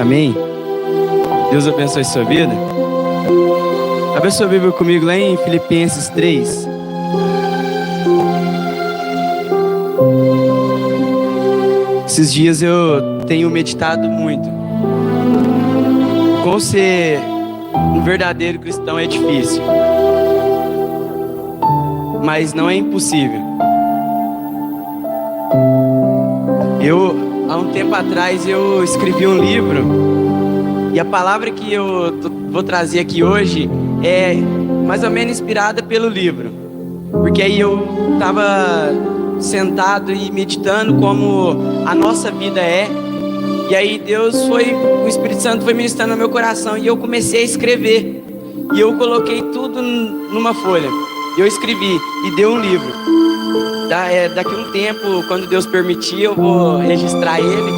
Amém? Deus abençoe sua vida. Abra sua Bíblia comigo lá em Filipenses 3. Esses dias eu tenho meditado muito. Como ser um verdadeiro cristão é difícil, mas não é impossível. Há um tempo atrás, eu escrevi um livro, e a palavra que eu vou trazer aqui hoje é mais ou menos inspirada pelo livro. Porque aí eu estava sentado e meditando como a nossa vida é, e aí o Espírito Santo foi ministrando no meu coração, e eu comecei a escrever, e eu coloquei tudo numa folha, e eu escrevi, e deu um livro. Daqui a um tempo, quando Deus permitir, eu vou registrar ele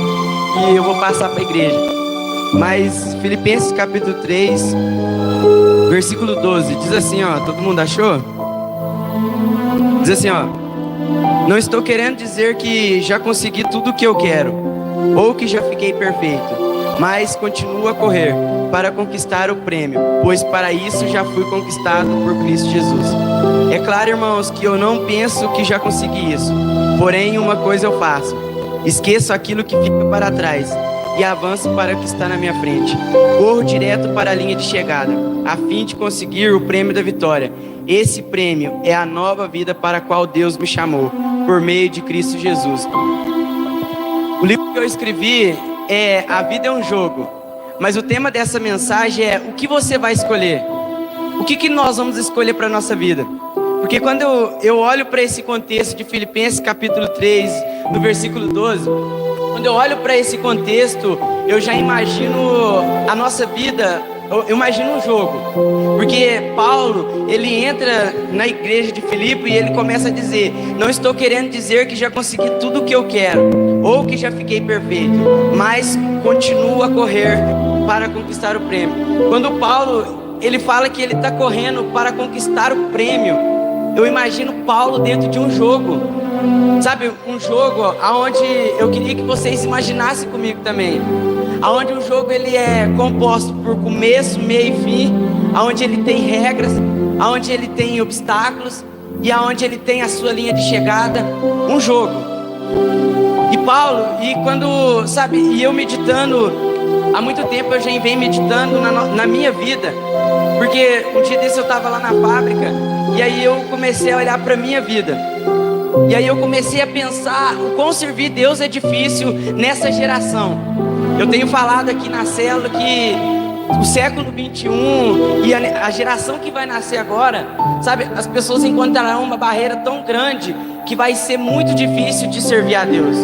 e eu vou passar para a igreja. Mas Filipenses capítulo 3, versículo 12, diz assim, ó, todo mundo achou? Diz assim, ó: não estou querendo dizer que já consegui tudo o que eu quero, ou que já fiquei perfeito, mas continuo a correr para conquistar o prêmio, pois para isso já fui conquistado por Cristo Jesus. É claro, irmãos, que eu não penso que já consegui isso, porém uma coisa eu faço: esqueço aquilo que fica para trás e avanço para o que está na minha frente. Corro direto para a linha de chegada, a fim de conseguir o prêmio da vitória. Esse prêmio é a nova vida para a qual Deus me chamou, por meio de Cristo Jesus. O livro que eu escrevi é A Vida é um Jogo, mas o tema dessa mensagem é: o que você vai escolher? O que nós vamos escolher para a nossa vida? Porque quando eu olho para esse contexto de Filipenses capítulo 3, no versículo 12, quando eu olho para esse contexto, eu já imagino a nossa vida, eu imagino um jogo. Porque Paulo, ele entra na igreja de Filipe e ele começa a dizer: não estou querendo dizer que já consegui tudo o que eu quero, ou que já fiquei perfeito, mas continuo a correr para conquistar o prêmio. Quando Paulo, ele fala que ele está correndo para conquistar o prêmio, eu imagino Paulo dentro de um jogo. Sabe, um jogo onde eu queria que vocês imaginassem comigo também. Onde o jogo ele é composto por começo, meio e fim, onde ele tem regras, onde ele tem obstáculos e onde ele tem a sua linha de chegada. Um jogo. E Paulo, e eu meditando, há muito tempo eu já venho meditando na minha vida. Porque um dia desse eu estava lá na fábrica, e aí eu comecei a olhar para a minha vida. E aí eu comecei a pensar o quão servir Deus é difícil nessa geração. Eu tenho falado aqui na célula que o século 21 e a geração que vai nascer agora, sabe, as pessoas encontrarão uma barreira tão grande que vai ser muito difícil de servir a Deus.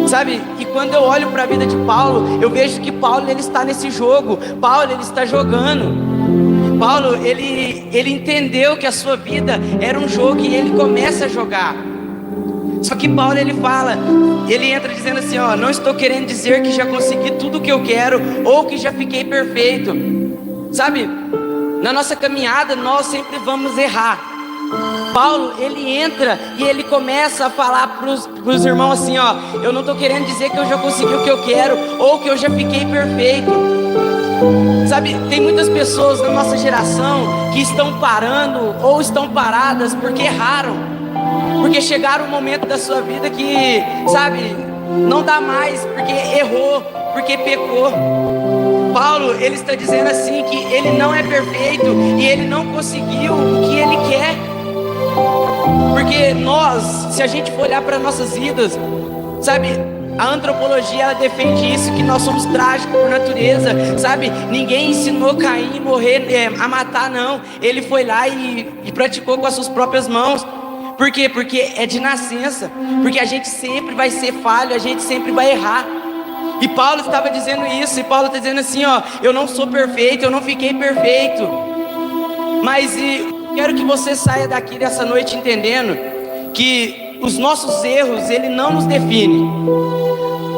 Sabe, e quando eu olho para a vida de Paulo, eu vejo que Paulo, ele está nesse jogo. Paulo, ele está jogando. Paulo, ele entendeu que a sua vida era um jogo e ele começa a jogar. Só que Paulo, ele entra dizendo assim, ó: não estou querendo dizer que já consegui tudo o que eu quero, ou que já fiquei perfeito. Sabe, na nossa caminhada nós sempre vamos errar. Paulo, ele entra e ele começa a falar para os irmãos assim, ó: eu não estou querendo dizer que eu já consegui o que eu quero, ou que eu já fiquei perfeito. Sabe, tem muitas pessoas na nossa geração que estão parando ou estão paradas porque erraram. Porque chegaram um momento da sua vida que, sabe, não dá mais, porque errou, porque pecou. Paulo, ele está dizendo assim que ele não é perfeito e ele não conseguiu o que ele quer. Porque nós, se a gente for olhar para nossas vidas, sabe, a antropologia, ela defende isso, que nós somos trágicos por natureza, sabe? Ninguém ensinou Caim a matar, não. Ele foi lá e praticou com as suas próprias mãos. Por quê? Porque é de nascença. Porque a gente sempre vai ser falho, a gente sempre vai errar. E Paulo estava dizendo isso, e Paulo está dizendo assim, ó: eu não sou perfeito, eu não fiquei perfeito. Mas quero que você saia daqui dessa noite entendendo que os nossos erros, ele não nos define.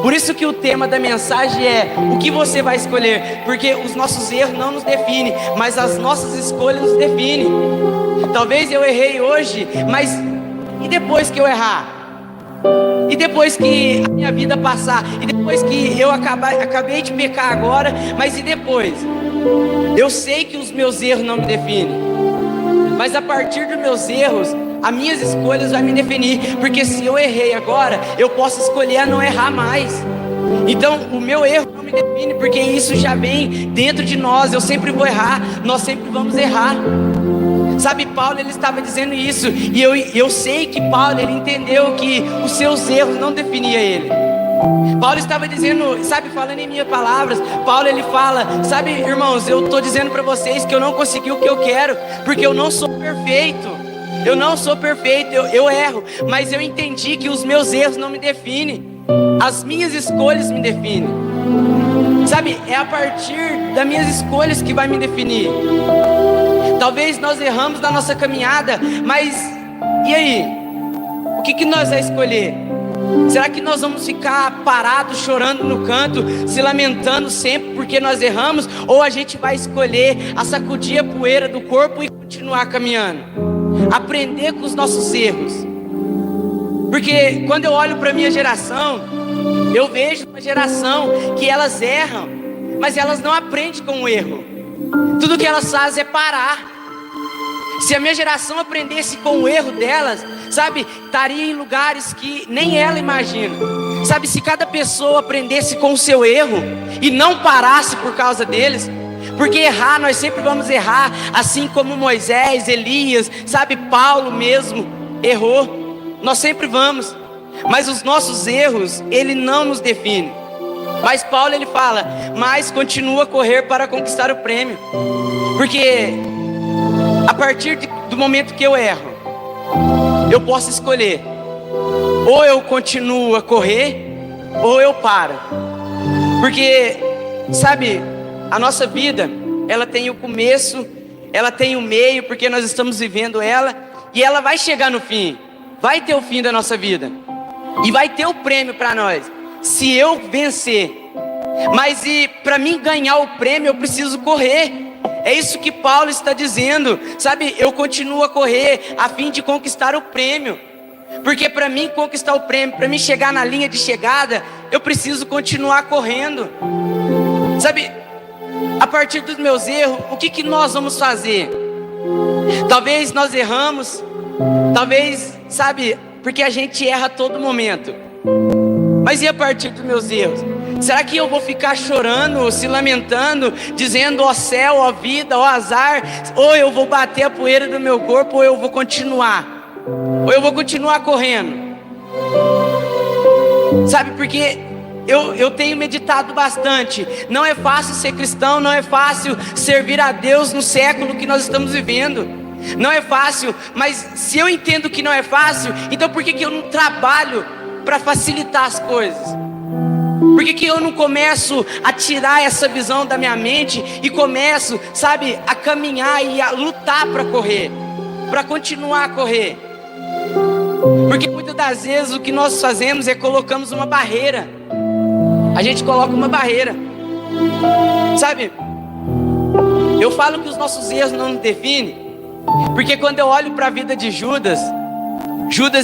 Por isso que o tema da mensagem é: o que você vai escolher? Porque os nossos erros não nos definem, mas as nossas escolhas nos definem. Talvez eu errei hoje, mas e depois que eu errar? E depois que a minha vida passar, e depois que eu acabei de pecar agora, mas e depois? Eu sei que os meus erros não me definem, mas a partir dos meus erros, as minhas escolhas vão me definir. Porque se eu errei agora, eu posso escolher a não errar mais. Então o meu erro não me define, porque isso já vem dentro de nós. Eu sempre vou errar, nós sempre vamos errar. Sabe, Paulo, ele estava dizendo isso, e eu sei que Paulo, ele entendeu que os seus erros não definiam ele. Paulo estava dizendo, sabe, falando em minhas palavras, Paulo, ele fala, sabe, irmãos, eu estou dizendo para vocês que eu não consegui o que eu quero, porque eu não sou perfeito. Eu não sou perfeito, eu erro, mas eu entendi que os meus erros não me definem, as minhas escolhas me definem. Sabe, é a partir das minhas escolhas que vai me definir. Talvez nós erramos na nossa caminhada, mas e aí? O que nós vamos escolher? Será que nós vamos ficar parados, chorando no canto, se lamentando sempre porque nós erramos? Ou a gente vai escolher a sacudir a poeira do corpo e continuar caminhando? Aprender com os nossos erros. Porque quando eu olho para a minha geração, eu vejo uma geração que elas erram, mas elas não aprendem com o erro. Tudo que elas fazem é parar. Se a minha geração aprendesse com o erro delas, sabe, estaria em lugares que nem ela imagina. Sabe, se cada pessoa aprendesse com o seu erro e não parasse por causa deles, porque errar, nós sempre vamos errar, assim como Moisés, Elias, sabe, Paulo mesmo errou, nós sempre vamos, mas os nossos erros, ele não nos define. Mas Paulo, ele fala, mas continua a correr para conquistar o prêmio, porque a partir do momento que eu erro, eu posso escolher, ou eu continuo a correr, ou eu paro. Porque, sabe, a nossa vida, ela tem o começo, ela tem o meio, porque nós estamos vivendo ela, e ela vai chegar no fim, vai ter o fim da nossa vida, e vai ter o prêmio para nós, se eu vencer. Mas e para mim ganhar o prêmio, eu preciso correr. É isso que Paulo está dizendo, sabe, eu continuo a correr a fim de conquistar o prêmio. Porque para mim conquistar o prêmio, para mim chegar na linha de chegada, eu preciso continuar correndo. Sabe, a partir dos meus erros, o que nós vamos fazer? Talvez nós erramos, talvez, sabe, porque a gente erra a todo momento. Mas e a partir dos meus erros? Será que eu vou ficar chorando, se lamentando, dizendo ó céu, ó vida, ó azar? Ou eu vou bater a poeira do meu corpo, ou eu vou continuar? Ou eu vou continuar correndo? Sabe, porque eu tenho meditado bastante. Não é fácil ser cristão, não é fácil servir a Deus no século que nós estamos vivendo. Não é fácil, mas se eu entendo que não é fácil, então por que eu não trabalho para facilitar as coisas? Por que eu não começo a tirar essa visão da minha mente e começo, sabe, a caminhar e a lutar para correr, para continuar a correr? Porque muitas das vezes o que nós fazemos é colocamos uma barreira. A gente coloca uma barreira. Sabe, eu falo que os nossos erros não nos definem, porque quando eu olho para a vida de Judas,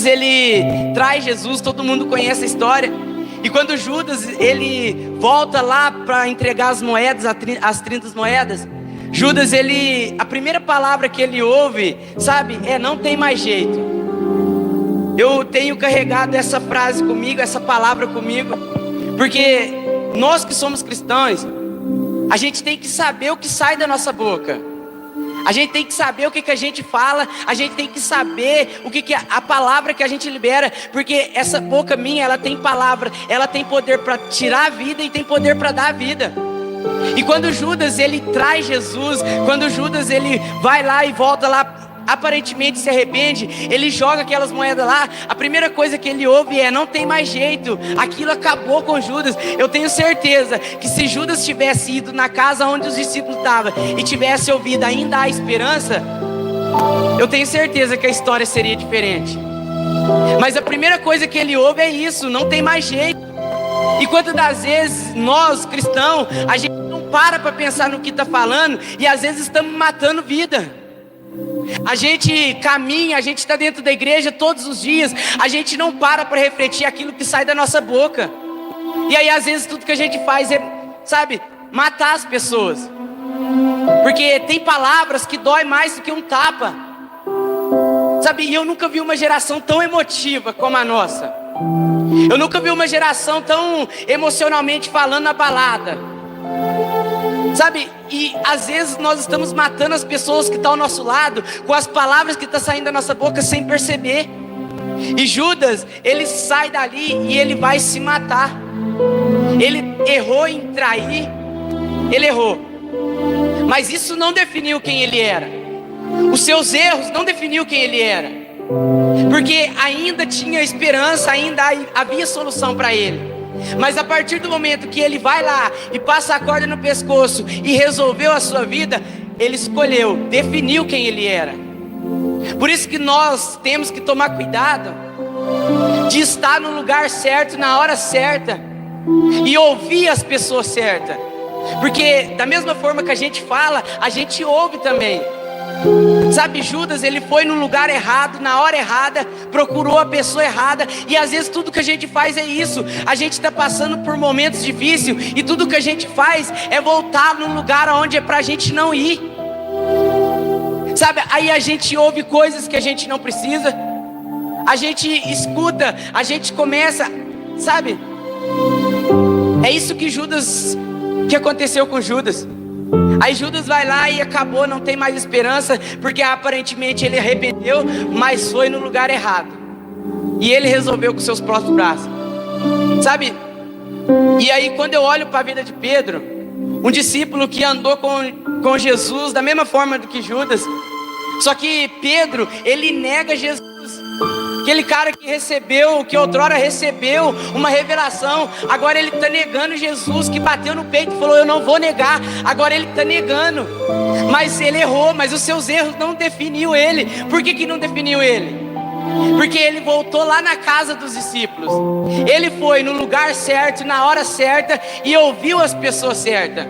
ele traz Jesus, todo mundo conhece a história. E quando Judas, ele volta lá para entregar as moedas, as 30 moedas, Judas, a primeira palavra que ele ouve, sabe, não tem mais jeito. Eu tenho carregado essa frase comigo, essa palavra comigo, porque nós que somos cristãos, a gente tem que saber o que sai da nossa boca. A gente tem que saber o que a gente fala, a gente tem que saber o que a palavra que a gente libera, porque essa boca minha, ela tem palavra, ela tem poder para tirar a vida e tem poder para dar a vida. E quando Judas, ele traz Jesus, quando Judas, ele vai lá e volta lá, aparentemente se arrepende, ele joga aquelas moedas lá, a primeira coisa que ele ouve é, não tem mais jeito, aquilo acabou com Judas. Eu tenho certeza que se Judas tivesse ido na casa onde os discípulos estavam e tivesse ouvido ainda há esperança, eu tenho certeza que a história seria diferente. Mas a primeira coisa que ele ouve é isso, não tem mais jeito. E quantas das vezes nós cristãos, a gente não para pensar no que está falando, e às vezes estamos matando vida. A gente caminha, a gente está dentro da igreja todos os dias, a gente não para refletir aquilo que sai da nossa boca. E aí às vezes tudo que a gente faz é, sabe, matar as pessoas. Porque tem palavras que dói mais do que um tapa. Sabe, e eu nunca vi uma geração tão emotiva como a nossa. Eu nunca vi uma geração tão emocionalmente falando na balada. Sabe, e às vezes nós estamos matando as pessoas que estão ao nosso lado com as palavras que estão saindo da nossa boca sem perceber. E Judas, ele sai dali e ele vai se matar. Ele errou em trair, ele errou. Mas isso não definiu quem ele era. Os seus erros não definiu quem ele era. Porque ainda tinha esperança, ainda havia solução para ele. Mas a partir do momento que ele vai lá e passa a corda no pescoço e resolveu a sua vida, ele escolheu, definiu quem ele era. Por isso que nós temos que tomar cuidado de estar no lugar certo, na hora certa, e ouvir as pessoas certas. Porque da mesma forma que a gente fala, a gente ouve também. Sabe, Judas, ele foi no lugar errado, na hora errada, procurou a pessoa errada. E às vezes tudo que a gente faz é isso. A gente está passando por momentos difíceis, e tudo que a gente faz é voltar num lugar onde é pra gente não ir. Sabe, aí a gente ouve coisas que a gente não precisa. A gente escuta, a gente começa, sabe? É isso que aconteceu com Judas. Aí Judas vai lá e acabou, não tem mais esperança, porque aparentemente ele arrependeu, mas foi no lugar errado. E ele resolveu com seus próprios braços, sabe? E aí quando eu olho para a vida de Pedro, um discípulo que andou com Jesus da mesma forma do que Judas, só que Pedro, ele nega Jesus. Aquele cara que recebeu, que outrora recebeu uma revelação, agora ele está negando Jesus, que bateu no peito e falou: eu não vou negar. Agora ele está negando. Mas ele errou, mas os seus erros não definiu ele. Por que não definiu ele? Porque ele voltou lá na casa dos discípulos. Ele foi no lugar certo, na hora certa, e ouviu as pessoas certas.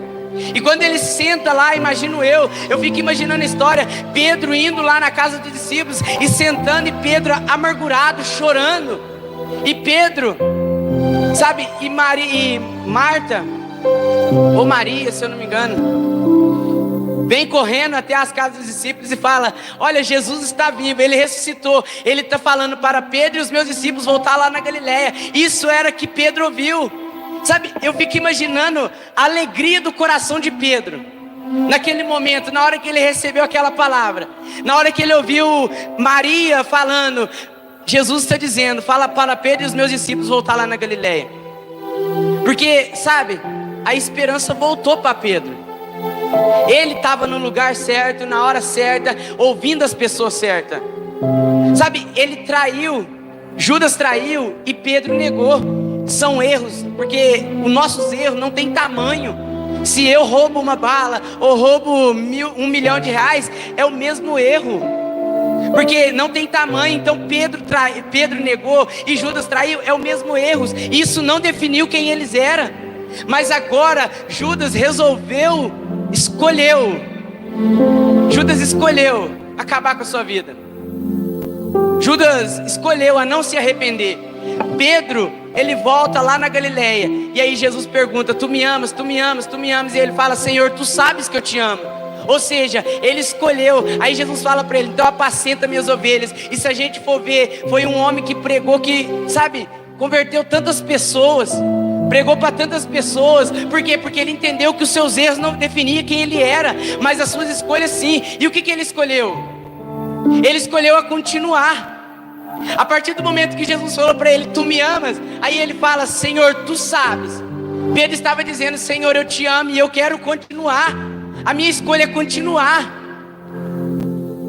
E quando ele senta lá, imagino eu fico imaginando a história, Pedro indo lá na casa dos discípulos e sentando, e Pedro amargurado, chorando. E Pedro, sabe, e Marta, ou Maria, se eu não me engano, vem correndo até as casas dos discípulos e fala: olha, Jesus está vivo, ele ressuscitou. Ele está falando para Pedro e os meus discípulos voltar lá na Galileia. Isso era que Pedro ouviu. Sabe, eu fico imaginando a alegria do coração de Pedro naquele momento, na hora que ele recebeu aquela palavra, na hora que ele ouviu Maria falando: Jesus está dizendo, fala para Pedro e os meus discípulos voltar lá na Galileia. Porque, sabe, a esperança voltou para Pedro. Ele estava no lugar certo, na hora certa, ouvindo as pessoas certas. Sabe, ele traiu, Judas traiu e Pedro negou. São erros, porque os nossos erros não tem tamanho. Se eu roubo uma bala ou roubo R$1 milhão, é o mesmo erro, porque não tem tamanho. Então Pedro negou e Judas traiu, é o mesmo erro. Isso não definiu quem eles eram. Mas agora Judas escolheu acabar com a sua vida. Judas escolheu a não se arrepender. Pedro, ele volta lá na Galileia, e aí Jesus pergunta: tu me amas, tu me amas, tu me amas? E ele fala: Senhor, tu sabes que eu te amo. Ou seja, ele escolheu. Aí Jesus fala para ele: então apacenta minhas ovelhas. E se a gente for ver, foi um homem que pregou, que, sabe, converteu tantas pessoas, pregou para tantas pessoas. Por quê? Porque ele entendeu que os seus erros não definiam quem ele era, mas as suas escolhas sim. E o que ele escolheu? Ele escolheu a continuar. A partir do momento que Jesus falou para ele: tu me amas, aí ele fala: Senhor, tu sabes. Pedro estava dizendo: Senhor, eu te amo e eu quero continuar. A minha escolha é continuar.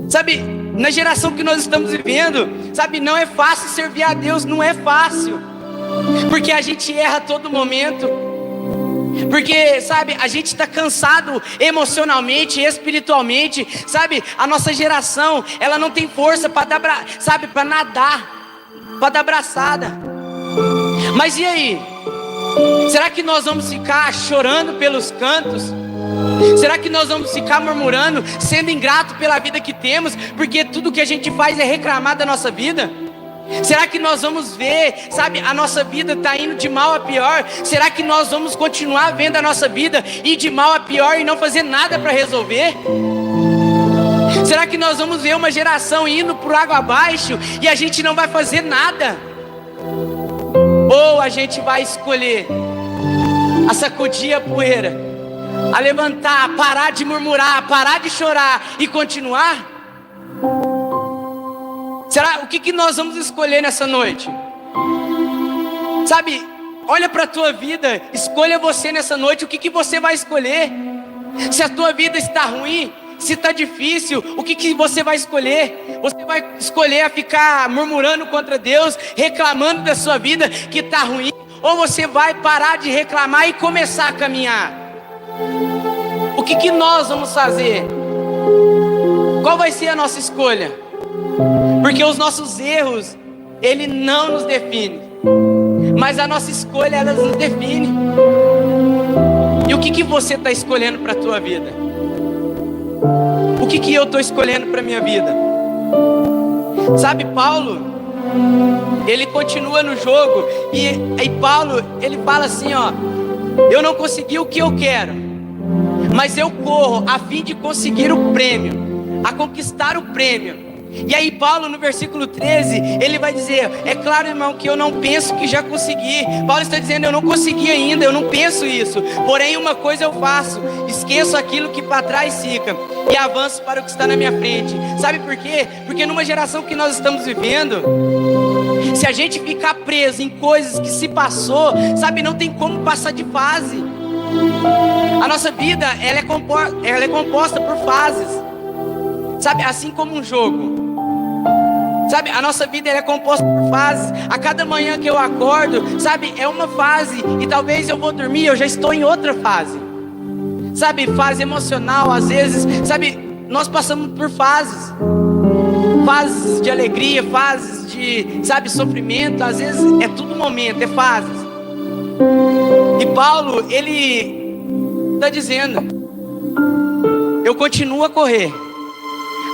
Sabe, na geração que nós estamos vivendo, sabe, não é fácil servir a Deus, não é fácil, porque a gente erra a todo momento. Porque, sabe, a gente está cansado emocionalmente, espiritualmente. Sabe, a nossa geração, ela não tem força para dar, sabe, para nadar, para dar braçada. Mas e aí? Será que nós vamos ficar chorando pelos cantos? Será que nós vamos ficar murmurando, sendo ingrato pela vida que temos, porque tudo que a gente faz é reclamar da nossa vida? Será que nós vamos ver, sabe, a nossa vida está indo de mal a pior? Será que nós vamos continuar vendo a nossa vida ir de mal a pior e não fazer nada para resolver? Será que nós vamos ver uma geração indo por água abaixo e a gente não vai fazer nada? Ou a gente vai escolher a sacudir a poeira, a levantar, a parar de murmurar, a parar de chorar e continuar? Será, o que nós vamos escolher nessa noite? Sabe, olha para a tua vida, escolha você nessa noite, o que você vai escolher? Se a tua vida está ruim, se está difícil, o que você vai escolher? Você vai escolher a ficar murmurando contra Deus, reclamando da sua vida que está ruim? Ou você vai parar de reclamar e começar a caminhar? O que nós vamos fazer? Qual vai ser a nossa escolha? Porque os nossos erros, ele não nos define, mas a nossa escolha, ela nos define. E o que você está escolhendo para a tua vida? O que eu estou escolhendo para a minha vida? Sabe, Paulo, ele continua no jogo, e Paulo, ele fala assim, ó: eu não consegui o que eu quero, mas eu corro a fim de conseguir o prêmio, a conquistar o prêmio. E aí Paulo, no versículo 13, ele vai dizer: é claro, irmão, que eu não penso que já consegui. Paulo está dizendo: eu não consegui ainda, eu não penso isso. Porém uma coisa eu faço, esqueço aquilo que para trás fica e avanço para o que está na minha frente. Sabe por quê? Porque numa geração que nós estamos vivendo, se a gente ficar preso em coisas que se passou, sabe, não tem como passar de fase. A nossa vida, ela é composta por fases. Sabe, assim como um jogo. Sabe, a nossa vida ela é composta por fases. A cada manhã que eu acordo, sabe, é uma fase. E talvez eu vou dormir, eu já estou em outra fase. Sabe, fase emocional, às vezes, sabe, nós passamos por fases. Fases de alegria, fases de, sabe, sofrimento. Às vezes é tudo momento, é fases. E Paulo, ele está dizendo: eu continuo a correr,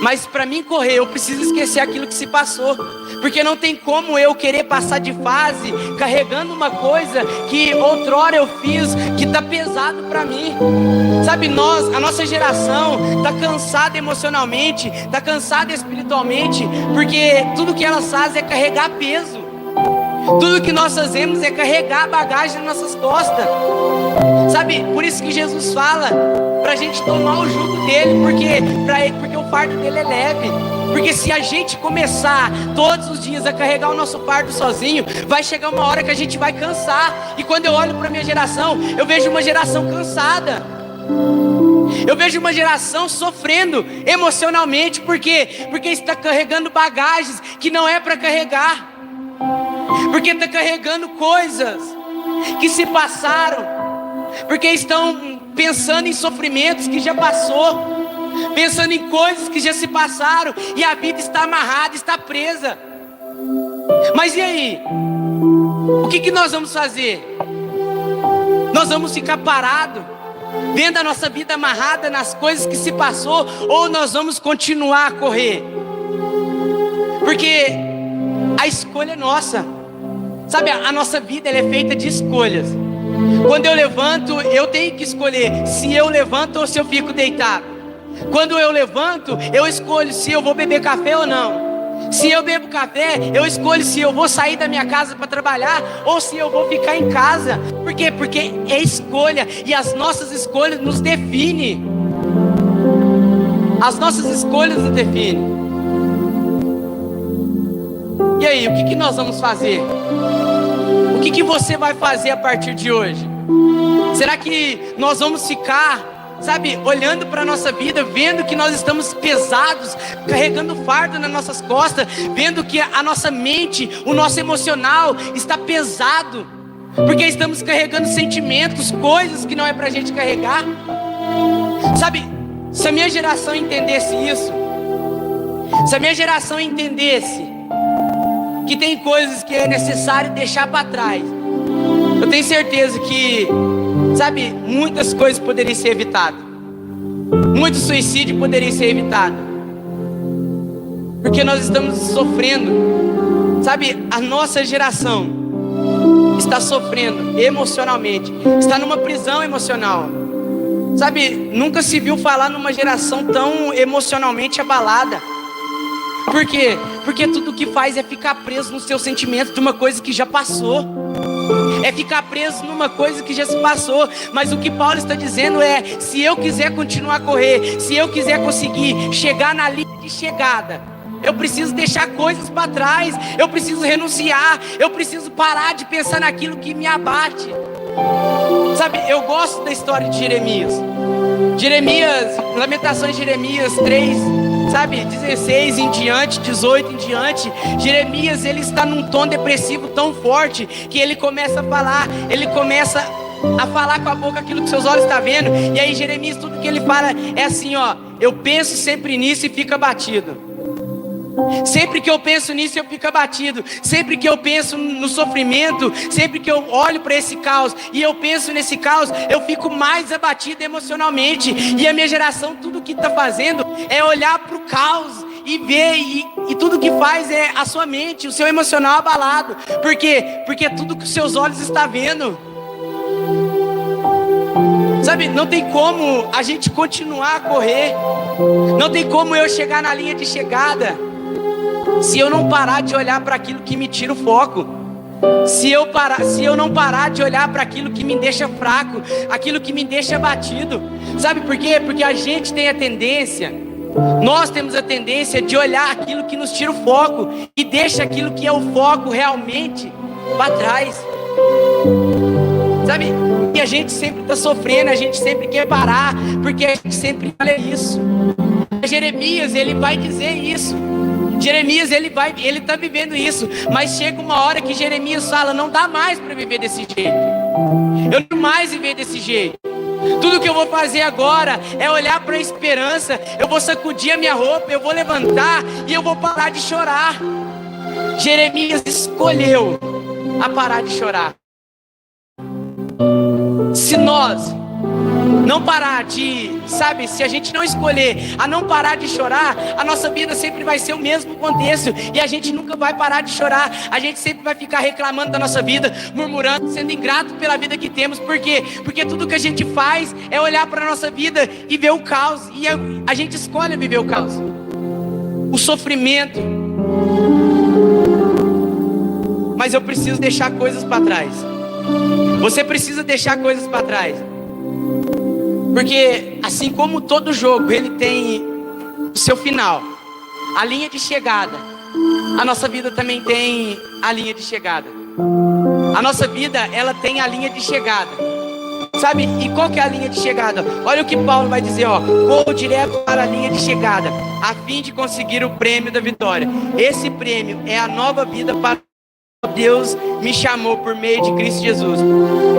mas para mim correr, eu preciso esquecer aquilo que se passou. Porque não tem como eu querer passar de fase carregando uma coisa que outrora eu fiz, que está pesado para mim. Sabe, a nossa geração está cansada emocionalmente, está cansada espiritualmente, porque tudo que elas fazem é carregar peso. Tudo que nós fazemos é carregar a bagagem nas nossas costas. Sabe, por isso que Jesus fala pra gente tomar o jugo dele, porque o fardo dele é leve. Porque se a gente começar todos os dias a carregar o nosso fardo sozinho, vai chegar uma hora que a gente vai cansar. E quando eu olho pra minha geração, eu vejo uma geração cansada. Eu vejo uma geração sofrendo emocionalmente. Por quê? Porque está carregando bagagens que não é para carregar. Porque está carregando coisas que se passaram. Porque estão pensando em sofrimentos que já passou, pensando em coisas que já se passaram, e a vida está amarrada, está presa. Mas e aí? O que nós vamos fazer? Nós vamos ficar parados, vendo a nossa vida amarrada nas coisas que se passou, ou nós vamos continuar a correr? Porque a escolha é nossa. Sabe, a nossa vida ela é feita de escolhas. Quando eu levanto, eu tenho que escolher se eu levanto ou se eu fico deitado. Quando eu levanto, eu escolho se eu vou beber café ou não. Se eu bebo café, eu escolho se eu vou sair da minha casa para trabalhar ou se eu vou ficar em casa. Por quê? Porque é escolha, e as nossas escolhas nos definem. As nossas escolhas nos definem. E aí, o que nós vamos fazer? O que você vai fazer a partir de hoje? Será que nós vamos ficar, sabe, olhando para a nossa vida, vendo que nós estamos pesados, carregando fardo nas nossas costas, vendo que a nossa mente, o nosso emocional está pesado, porque estamos carregando sentimentos, coisas que não é para a gente carregar? Sabe, se a minha geração entendesse isso, se a minha geração entendesse que tem coisas que é necessário deixar para trás, eu tenho certeza que Sabe, muitas coisas poderiam ser evitadas. Muito suicídio poderia ser evitado. Porque nós estamos sofrendo. Sabe, a nossa geração está sofrendo emocionalmente. Está numa prisão emocional. Sabe, nunca se viu falar numa geração tão emocionalmente abalada. Por quê? Porque tudo que faz é ficar preso nos seus sentimentos de uma coisa que já passou. É ficar preso numa coisa que já se passou. Mas o que Paulo está dizendo é: se eu quiser continuar a correr, se eu quiser conseguir chegar na linha de chegada, eu preciso deixar coisas para trás. Eu preciso renunciar. Eu preciso parar de pensar naquilo que me abate. Sabe, eu gosto da história de Jeremias. Lamentações de Jeremias 3, sabe, 16 em diante, 18 em diante. Jeremias, ele está num tom depressivo tão forte que ele começa a falar com a boca aquilo que seus olhos estão vendo. E aí Jeremias, tudo que ele fala é assim, ó: eu penso sempre nisso e fico abatido. Sempre que eu penso nisso eu fico abatido. Sempre que eu penso no sofrimento, sempre que eu olho para esse caos e eu penso nesse caos, eu fico mais abatido emocionalmente. E a minha geração, tudo que está fazendo é olhar para o caos e ver, e tudo que faz é a sua mente, o seu emocional abalado. Por quê? Porque é tudo que os seus olhos estão vendo. Sabe, não tem como a gente continuar a correr. Não tem como eu chegar na linha de chegada se eu não parar de olhar para aquilo que me tira o foco. Se eu não parar de olhar para aquilo que me deixa fraco, aquilo que me deixa abatido. Sabe por quê? Porque a gente tem a tendência, nós temos a tendência de olhar aquilo que nos tira o foco e deixa aquilo que é o foco realmente para trás. Sabe? E a gente sempre está sofrendo, a gente sempre quer parar, porque a gente sempre olha isso. Jeremias, ele vai dizer isso. Jeremias, ele está vivendo isso. Mas chega uma hora que Jeremias fala: não dá mais para viver desse jeito. Eu não mais viver desse jeito. Tudo que eu vou fazer agora é olhar para a esperança. Eu vou sacudir a minha roupa, eu vou levantar e eu vou parar de chorar. Jeremias escolheu a parar de chorar. Se nós não parar de, sabe, se a gente não escolher a não parar de chorar, a nossa vida sempre vai ser o mesmo contexto, e a gente nunca vai parar de chorar. A gente sempre vai ficar reclamando da nossa vida, murmurando, sendo ingrato pela vida que temos. Por quê? Porque tudo que a gente faz é olhar para a nossa vida e ver o caos, e a gente escolhe viver o caos, o sofrimento. Mas eu preciso deixar coisas para trás. Você precisa deixar coisas para trás. Porque assim como todo jogo, ele tem o seu final, a linha de chegada. A nossa vida também tem a linha de chegada. A nossa vida, ela tem a linha de chegada. Sabe? E qual que é a linha de chegada? Olha o que Paulo vai dizer, ó: vou direto para a linha de chegada, a fim de conseguir o prêmio da vitória. Esse prêmio é a nova vida para Deus me chamou por meio de Cristo Jesus.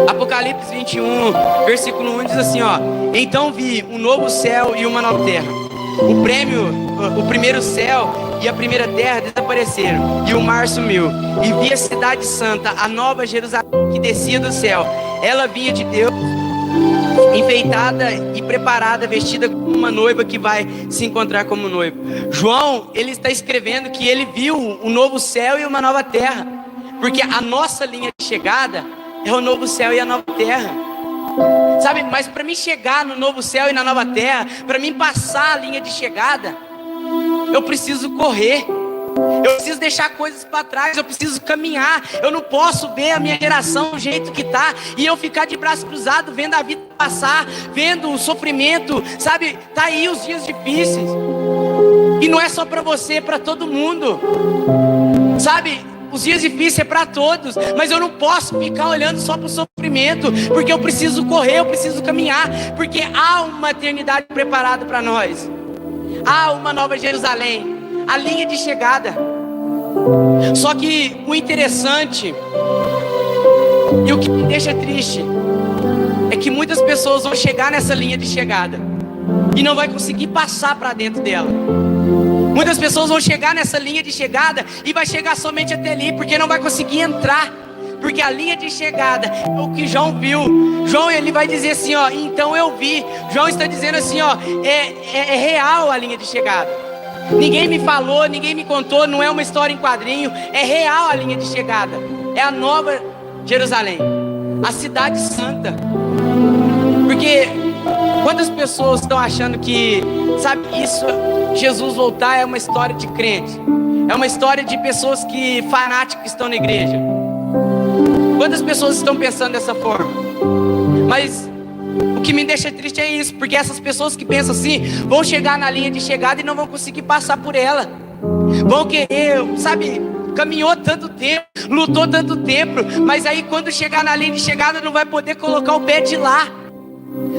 Apocalipse 21, versículo 1 diz assim, ó: então vi um novo céu e uma nova terra. O primeiro céu e a primeira terra desapareceram, e o mar sumiu. E vi a cidade santa, a nova Jerusalém, que descia do céu. Ela vinha de Deus, enfeitada e preparada, vestida como uma noiva que vai se encontrar como noivo. João, ele está escrevendo que ele viu um novo céu e uma nova terra, porque a nossa linha de chegada é o novo céu e a nova terra. Sabe, mas para mim chegar no novo céu e na nova terra, para mim passar a linha de chegada, eu preciso correr. Eu preciso deixar coisas para trás, eu preciso caminhar. Eu não posso ver a minha geração do jeito que está e eu ficar de braço cruzado vendo a vida passar, vendo o sofrimento, sabe? Tá aí os dias difíceis. E não é só para você, é para todo mundo. Sabe? Os dias difíceis é para todos, mas eu não posso ficar olhando só para o sofrimento, porque eu preciso correr, eu preciso caminhar, porque há uma eternidade preparada para nós. Há uma nova Jerusalém, a linha de chegada. Só que o interessante e o que me deixa triste é que muitas pessoas vão chegar nessa linha de chegada e não vai conseguir passar para dentro dela. Muitas pessoas vão chegar nessa linha de chegada e vai chegar somente até ali, porque não vai conseguir entrar, porque a linha de chegada é o que João viu. João, ele vai dizer assim, ó, então eu vi. João está dizendo assim, ó, é real a linha de chegada. Ninguém me falou, ninguém me contou, não é uma história em quadrinho, é real a linha de chegada. É a nova Jerusalém, a cidade santa. Porque quantas pessoas estão achando que, sabe, isso, Jesus voltar é uma história de crente, é uma história de pessoas fanáticas que estão na igreja. Quantas pessoas estão pensando dessa forma? Mas o que me deixa triste é isso, porque essas pessoas que pensam assim vão chegar na linha de chegada e não vão conseguir passar por ela. Vão querer, sabe, caminhou tanto tempo, lutou tanto tempo, mas aí quando chegar na linha de chegada não vai poder colocar o pé de lá.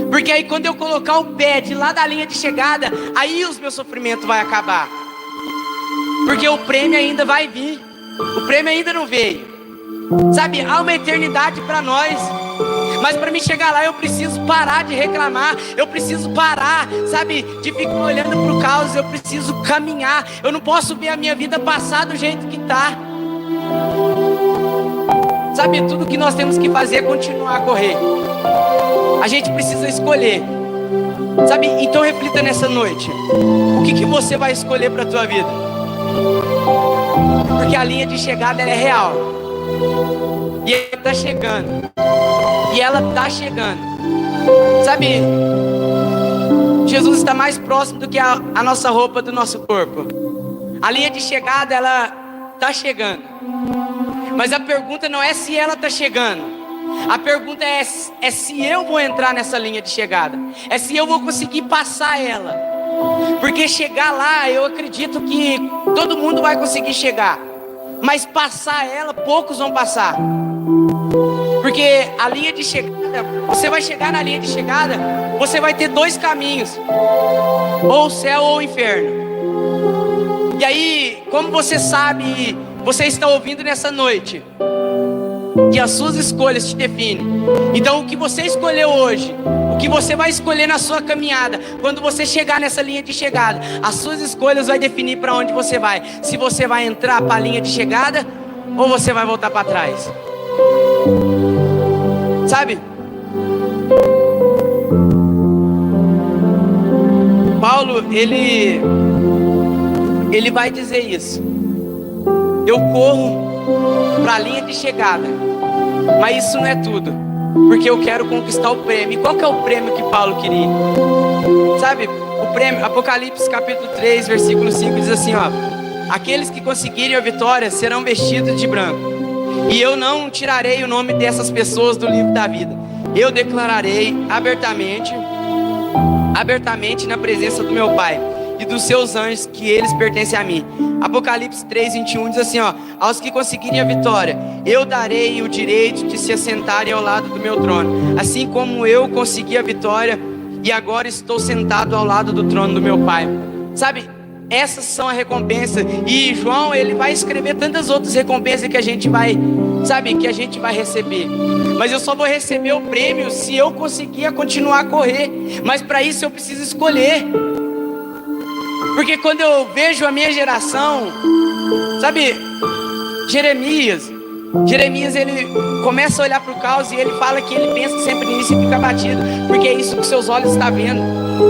Porque aí quando eu colocar o pé de lá da linha de chegada, aí os meus sofrimentos vão acabar. Porque o prêmio ainda vai vir. O prêmio ainda não veio. Sabe, há uma eternidade para nós. Mas para mim chegar lá eu preciso parar de reclamar. Eu preciso parar, sabe, de ficar olhando para o caos. Eu preciso caminhar. Eu não posso ver a minha vida passar do jeito que está. Sabe, tudo que nós temos que fazer é continuar a correr. A gente precisa escolher. Sabe, então reflita nessa noite. O que você vai escolher para a tua vida? Porque a linha de chegada ela é real. E ela está chegando. E ela está chegando. Sabe, Jesus está mais próximo do que a nossa roupa do nosso corpo. A linha de chegada ela está chegando. Mas a pergunta não é se ela está chegando. A pergunta é se eu vou entrar nessa linha de chegada. É se eu vou conseguir passar ela. Porque chegar lá, eu acredito que todo mundo vai conseguir chegar. Mas passar ela, poucos vão passar. Porque a linha de chegada, você vai chegar na linha de chegada, você vai ter dois caminhos. Ou o céu ou o inferno. E aí, como você sabe, você está ouvindo nessa noite, que as suas escolhas te definem. Então o que você escolheu hoje, o que você vai escolher na sua caminhada, quando você chegar nessa linha de chegada, as suas escolhas vai definir para onde você vai. Se você vai entrar para a linha de chegada ou você vai voltar para trás. Sabe, Paulo, ele vai dizer isso. Eu corro para a linha de chegada, mas isso não é tudo, porque eu quero conquistar o prêmio. E qual que é o prêmio que Paulo queria? Sabe, o prêmio, Apocalipse capítulo 3, versículo 5 diz assim, ó: aqueles que conseguirem a vitória serão vestidos de branco, e eu não tirarei o nome dessas pessoas do livro da vida. Eu declararei abertamente na presença do meu Pai e dos seus anjos que eles pertencem a mim. Apocalipse 3:21 diz assim, ó: aos que conseguirem a vitória, eu darei o direito de se assentarem ao lado do meu trono, assim como eu consegui a vitória e agora estou sentado ao lado do trono do meu Pai. Sabe, essas são a recompensa. E João, ele vai escrever tantas outras recompensas que a gente vai, sabe, que a gente vai receber. Mas eu só vou receber o prêmio se eu conseguir continuar a correr. Mas para isso eu preciso escolher. Porque quando eu vejo a minha geração, sabe, Jeremias, ele começa a olhar para o caos e ele fala que ele pensa sempre nisso e fica abatido, porque é isso que seus olhos estão vendo.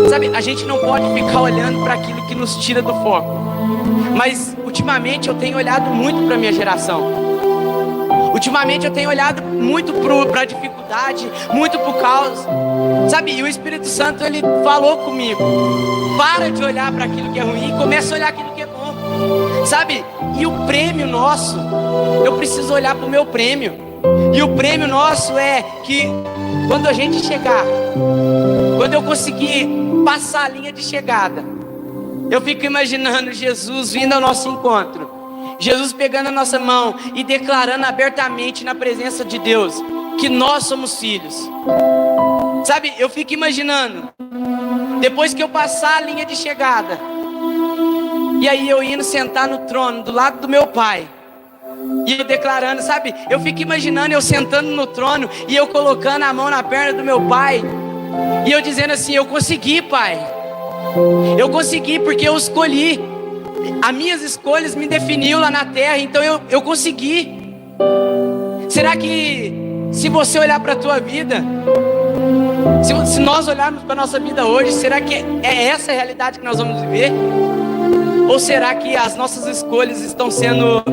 Sabe, a gente não pode ficar olhando para aquilo que nos tira do foco. Mas ultimamente eu tenho olhado muito para a minha geração. Ultimamente eu tenho olhado muito para a dificuldade, muito para o caos. Sabe, e o Espírito Santo, ele falou comigo: para de olhar para aquilo que é ruim e começa a olhar aquilo que é bom. Sabe, e o prêmio nosso, eu preciso olhar para o meu prêmio. E o prêmio nosso é que quando a gente chegar, quando eu conseguir passar a linha de chegada, eu fico imaginando Jesus vindo ao nosso encontro, Jesus pegando a nossa mão e declarando abertamente na presença de Deus que nós somos filhos. Sabe, eu fico imaginando, depois que eu passar a linha de chegada, e aí eu indo sentar no trono do lado do meu Pai, e eu declarando, sabe, eu fico imaginando eu sentando no trono e eu colocando a mão na perna do meu Pai, e eu dizendo assim: eu consegui, Pai, eu consegui porque eu escolhi. As minhas escolhas me definiu lá na terra, então eu consegui. Será que se você olhar para a tua vida, se nós olharmos para a nossa vida hoje, será que é essa a realidade que nós vamos viver? Ou será que as nossas escolhas estão sendo,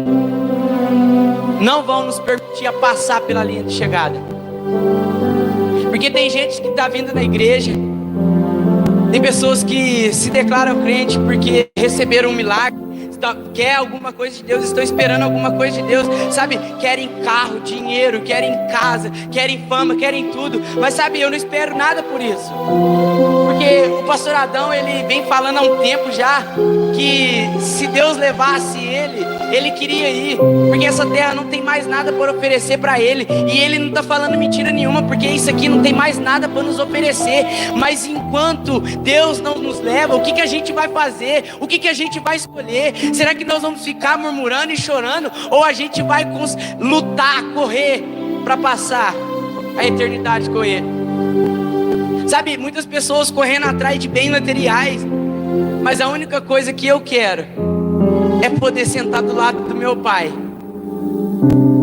não vão nos permitir a passar pela linha de chegada? Porque tem gente que está vindo na igreja, tem pessoas que se declaram crente porque receberam um milagre, quer alguma coisa de Deus, estão esperando alguma coisa de Deus, sabe? Querem carro, dinheiro, querem casa, querem fama, querem tudo. Mas sabe, eu não espero nada por isso. Porque o pastor Adão, ele vem falando há um tempo já que se Deus levasse ele queria ir, porque essa terra não tem mais nada para oferecer para ele, e ele não está falando mentira nenhuma, porque isso aqui não tem mais nada para nos oferecer. Mas enquanto Deus não nos leva, o que a gente vai fazer? O que a gente vai escolher? Será que nós vamos ficar murmurando e chorando, ou a gente vai lutar, correr para passar a eternidade com ele? Sabe, muitas pessoas correndo atrás de bens materiais, mas a única coisa que eu quero é poder sentar do lado do meu Pai,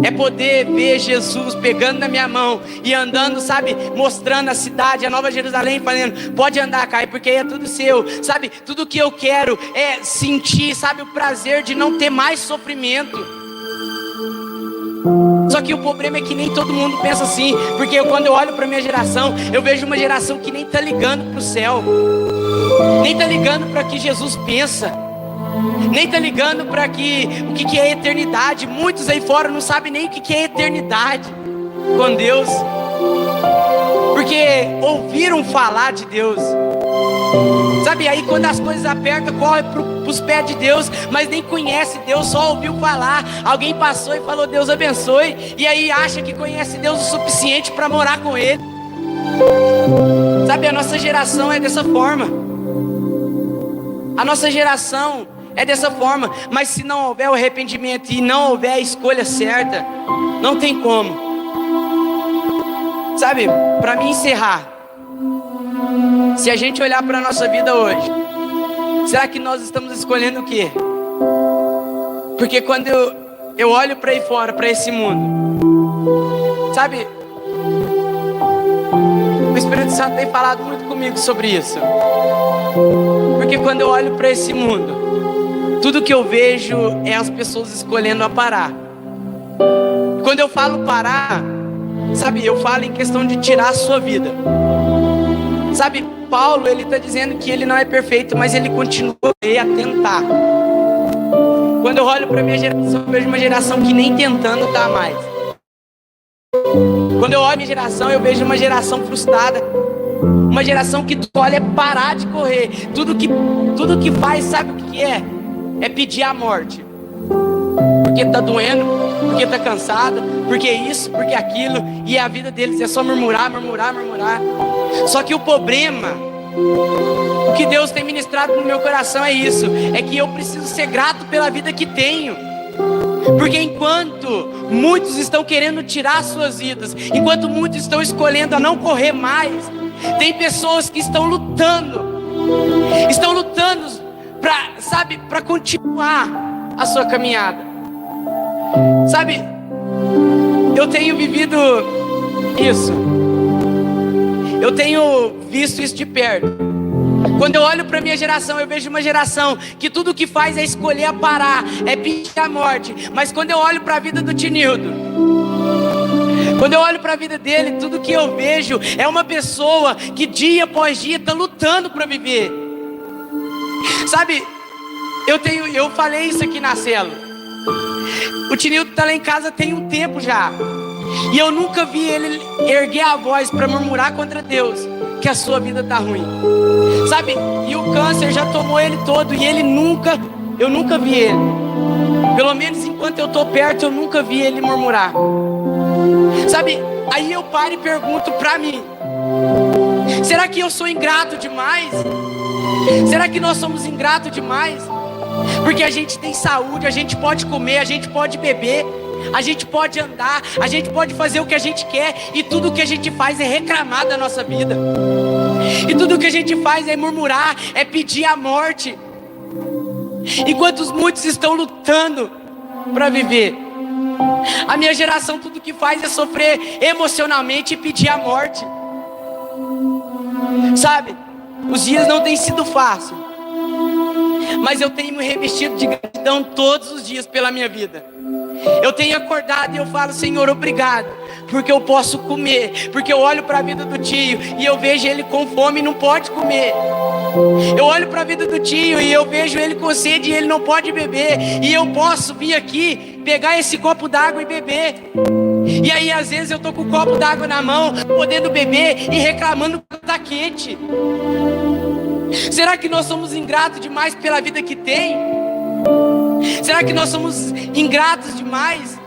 é poder ver Jesus pegando na minha mão e andando, sabe, mostrando a cidade, a Nova Jerusalém, falando, pode andar, Caio, porque aí é tudo seu, sabe? Tudo que eu quero é sentir, sabe, o prazer de não ter mais sofrimento. Só que o problema é que nem todo mundo pensa assim, porque quando eu olho para minha geração, eu vejo uma geração que nem está ligando para o céu, nem está ligando para o que Jesus pensa, nem está ligando para o que é eternidade. Muitos aí fora não sabem nem o que é eternidade com Deus, porque ouviram falar de Deus, sabe? Aí quando as coisas apertam, corre para os pés de Deus, mas nem conhece Deus, só ouviu falar. Alguém passou e falou Deus abençoe, e aí acha que conhece Deus o suficiente para morar com Ele. Sabe, a nossa geração é dessa forma. A nossa geração é dessa forma. Mas se não houver o arrependimento e não houver a escolha certa, não tem como. Sabe, para mim encerrar, se a gente olhar para a nossa vida hoje, será que nós estamos escolhendo o quê? Porque quando eu olho para aí fora, para esse mundo, sabe, o Espírito Santo tem falado muito comigo sobre isso. Porque quando eu olho para esse mundo, tudo que eu vejo é as pessoas escolhendo a parar. Quando eu falo parar, sabe, eu falo em questão de tirar a sua vida. Sabe, Paulo, ele está dizendo que ele não é perfeito, mas ele continua a tentar. Quando eu olho para a minha geração, eu vejo uma geração que nem tentando está mais. Quando eu olho a minha geração, eu vejo uma geração frustrada, uma geração que olha é parar de correr. Tudo que faz, sabe o que é? É pedir a morte. Porque está doendo, porque está cansado, porque isso, porque aquilo, e a vida deles é só murmurar, murmurar, murmurar. Só que o problema, o que Deus tem ministrado no meu coração é isso, é que eu preciso ser grato pela vida que tenho. Porque enquanto muitos estão querendo tirar suas vidas, enquanto muitos estão escolhendo a não correr mais, tem pessoas que estão lutando para continuar a sua caminhada. Sabe, eu tenho vivido isso, eu tenho visto isso de perto. Quando eu olho para minha geração, eu vejo uma geração que tudo que faz é escolher a parar, é pedir a morte. Mas quando eu olho para a vida do Tinildo, quando eu olho para a vida dele, tudo que eu vejo é uma pessoa que dia após dia está lutando para viver. Sabe, eu falei isso aqui na célula. O Tinildo está lá em casa tem um tempo já, e eu nunca vi ele erguer a voz para murmurar contra Deus que a sua vida está ruim, sabe? E o câncer já tomou ele todo, e eu nunca vi ele, pelo menos enquanto eu estou perto, eu nunca vi ele murmurar, sabe? Aí eu paro e pergunto para mim, será que eu sou ingrato demais? Será que nós somos ingratos demais? Porque a gente tem saúde, a gente pode comer, a gente pode beber, a gente pode andar, a gente pode fazer o que a gente quer, e tudo o que a gente faz é reclamar da nossa vida, e tudo o que a gente faz é murmurar, é pedir a morte, enquanto muitos estão lutando para viver. A minha geração tudo que faz é sofrer emocionalmente e pedir a morte. Sabe, os dias não têm sido fáceis, mas eu tenho me revestido de gratidão todos os dias pela minha vida. Eu tenho acordado e eu falo: Senhor, obrigado, porque eu posso comer. Porque eu olho para a vida do tio e eu vejo ele com fome e não pode comer. Eu olho para a vida do tio e eu vejo ele com sede e ele não pode beber. E eu posso vir aqui, pegar esse copo d'água e beber. E aí às vezes eu tô com o copo d'água na mão, podendo beber e reclamando que tá quente. Será que nós somos ingratos demais pela vida que tem? Será que nós somos ingratos demais?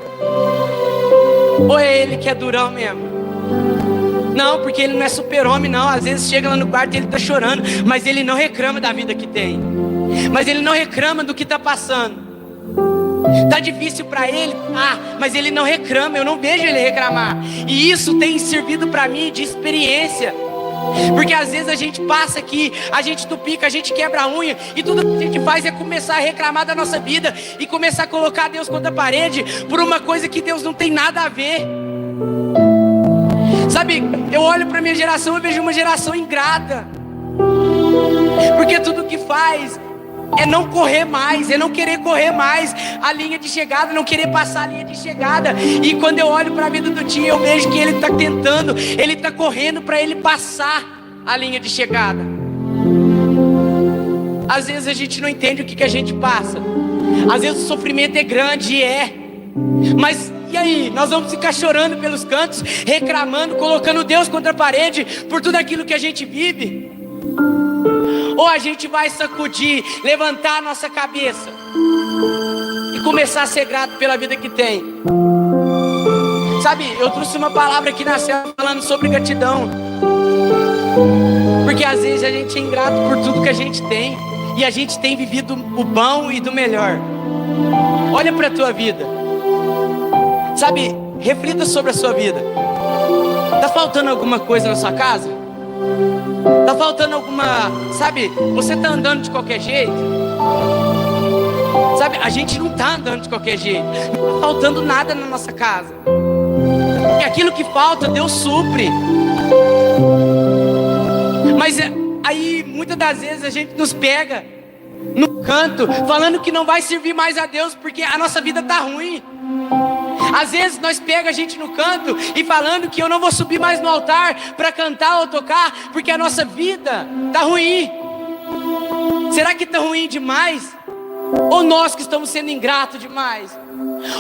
Ou é ele que é durão mesmo? Não, porque ele não é super-homem não. Às vezes chega lá no quarto e ele tá chorando, mas ele não reclama da vida que tem. Mas ele não reclama do que tá passando. Tá difícil para ele, mas ele não reclama. Eu não vejo ele reclamar. E isso tem servido para mim de experiência. Porque às vezes a gente passa aqui, a gente tupica, a gente quebra a unha, e tudo que a gente faz é começar a reclamar da nossa vida e começar a colocar Deus contra a parede por uma coisa que Deus não tem nada a ver. Sabe, eu olho para minha geração e vejo uma geração ingrata, porque tudo que faz é não correr mais, é não querer correr mais a linha de chegada, não querer passar a linha de chegada. E quando eu olho para a vida do tio, eu vejo que ele está tentando, ele está correndo para ele passar a linha de chegada. Às vezes a gente não entende o que a gente passa, às vezes o sofrimento é grande, mas e aí? Nós vamos ficar chorando pelos cantos, reclamando, colocando Deus contra a parede por tudo aquilo que a gente vive? Ou a gente vai sacudir, levantar a nossa cabeça e começar a ser grato pela vida que tem? Sabe, eu trouxe uma palavra aqui na célula falando sobre gratidão, porque às vezes a gente é ingrato por tudo que a gente tem, e a gente tem vivido o bom e do melhor. Olha para a tua vida, sabe, reflita sobre a sua vida. Tá faltando alguma coisa na sua casa? Tá faltando alguma, sabe, você tá andando de qualquer jeito? Sabe, a gente não tá andando de qualquer jeito. Não tá faltando nada na nossa casa. E aquilo que falta, Deus supre. Mas aí, muitas das vezes a gente nos pega no canto, falando que não vai servir mais a Deus porque a nossa vida tá ruim. Às vezes nós pega a gente no canto e falando que eu não vou subir mais no altar para cantar ou tocar porque a nossa vida tá ruim. Será que tá ruim demais? Ou nós que estamos sendo ingratos demais?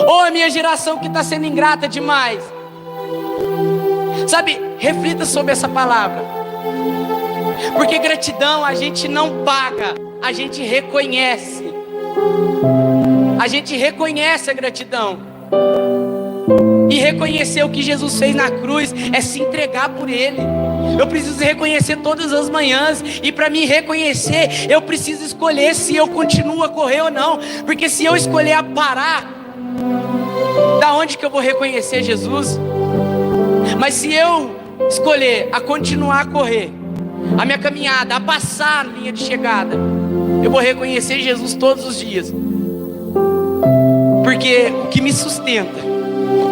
Ou a minha geração que está sendo ingrata demais? Sabe, reflita sobre essa palavra, porque gratidão a gente não paga, a gente reconhece. A gente reconhece a gratidão. E reconhecer o que Jesus fez na cruz é se entregar por Ele. Eu preciso reconhecer todas as manhãs. E para mim reconhecer, eu preciso escolher se eu continuo a correr ou não. Porque se eu escolher a parar, da onde que eu vou reconhecer Jesus? Mas se eu escolher a continuar a correr, a minha caminhada, a passar a linha de chegada, eu vou reconhecer Jesus todos os dias. Porque o que me sustenta,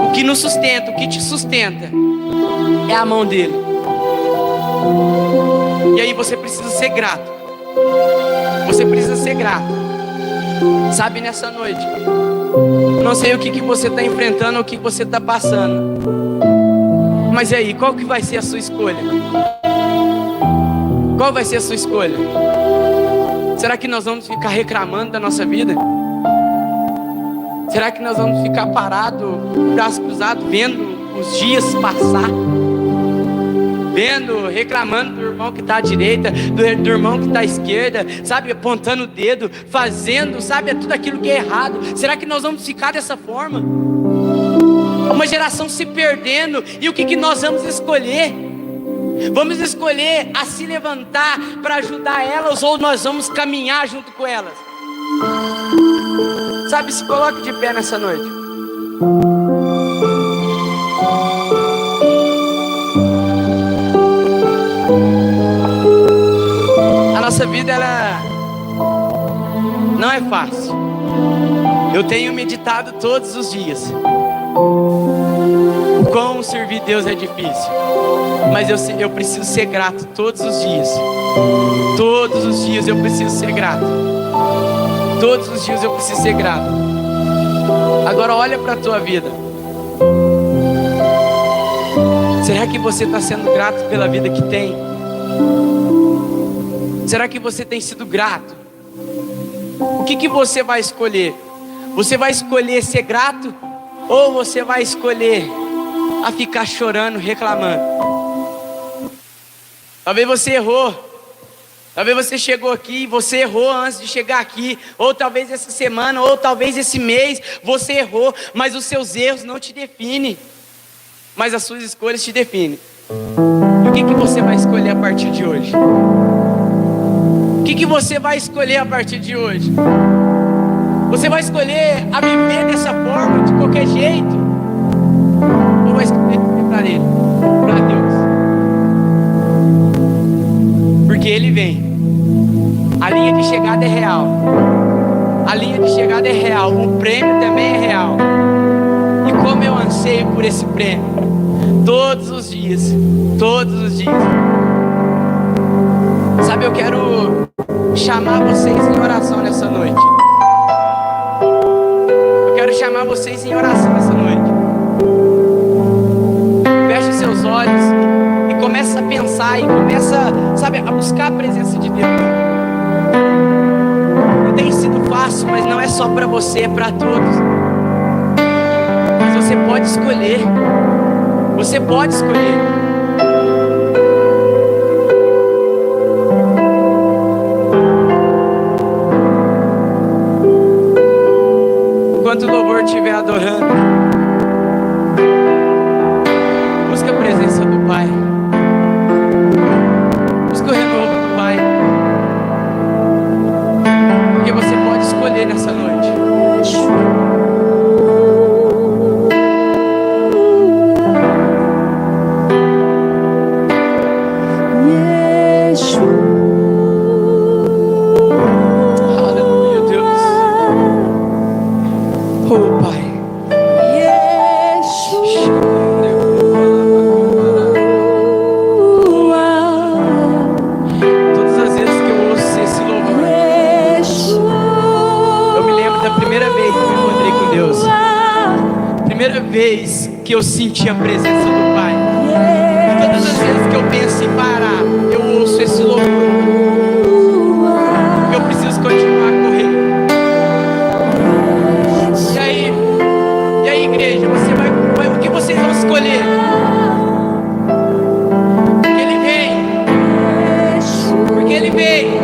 o que nos sustenta, o que te sustenta é a mão dele. E aí você precisa ser grato. Você precisa ser grato. Sabe, nessa noite, não sei o que você está enfrentando, o que você está passando, mas e aí, qual que vai ser a sua escolha? Qual vai ser a sua escolha? Será que nós vamos ficar reclamando da nossa vida? Será que nós vamos ficar parados, braço cruzado, vendo os dias passar? Vendo, reclamando do irmão que está à direita, do irmão que está à esquerda, sabe, apontando o dedo, fazendo, sabe, tudo aquilo que é errado. Será que nós vamos ficar dessa forma? Uma geração se perdendo, e o que nós vamos escolher? Vamos escolher a se levantar para ajudar elas, ou nós vamos caminhar junto com elas? Sabe, se coloque de pé nessa noite. A nossa vida, ela não é fácil. Eu tenho meditado todos os dias quão servir Deus é difícil. Mas eu preciso ser grato todos os dias. Todos os dias eu preciso ser grato. Todos os dias eu preciso ser grato. Agora olha para a tua vida. Será que você está sendo grato pela vida que tem? Será que você tem sido grato? O que você vai escolher? Você vai escolher ser grato? Ou você vai escolher a ficar chorando, reclamando? Talvez você errou. Talvez você chegou aqui e você errou antes de chegar aqui. Ou talvez essa semana, ou talvez esse mês você errou. Mas os seus erros não te definem. Mas as suas escolhas te definem. E o que você vai escolher a partir de hoje? O que você vai escolher a partir de hoje? Você vai escolher a viver dessa forma, de qualquer jeito? Ou vai escolher viver para Ele, para Deus? Porque Ele vem. A linha de chegada é real. A linha de chegada é real. O prêmio também é real. E como eu anseio por esse prêmio. Todos os dias. Todos os dias. Sabe, eu quero chamar vocês em oração nessa noite. Eu quero chamar vocês em oração nessa noite. Feche seus olhos e começa a pensar e começa, sabe, a buscar a presença de Deus. Não tem sido fácil, mas não é só para você, é para todos. Mas você pode escolher. Você pode escolher. Enquanto o louvor estiver adorando, busca a presença do Pai. Busca o renovo do Pai. Porque você pode escolher nessa noite. Vez que eu senti a presença do Pai, e todas as vezes que eu penso em parar, eu ouço esse louvor. Eu preciso continuar a correr. E aí igreja, o que vocês vão escolher? Porque Ele vem. Porque Ele vem.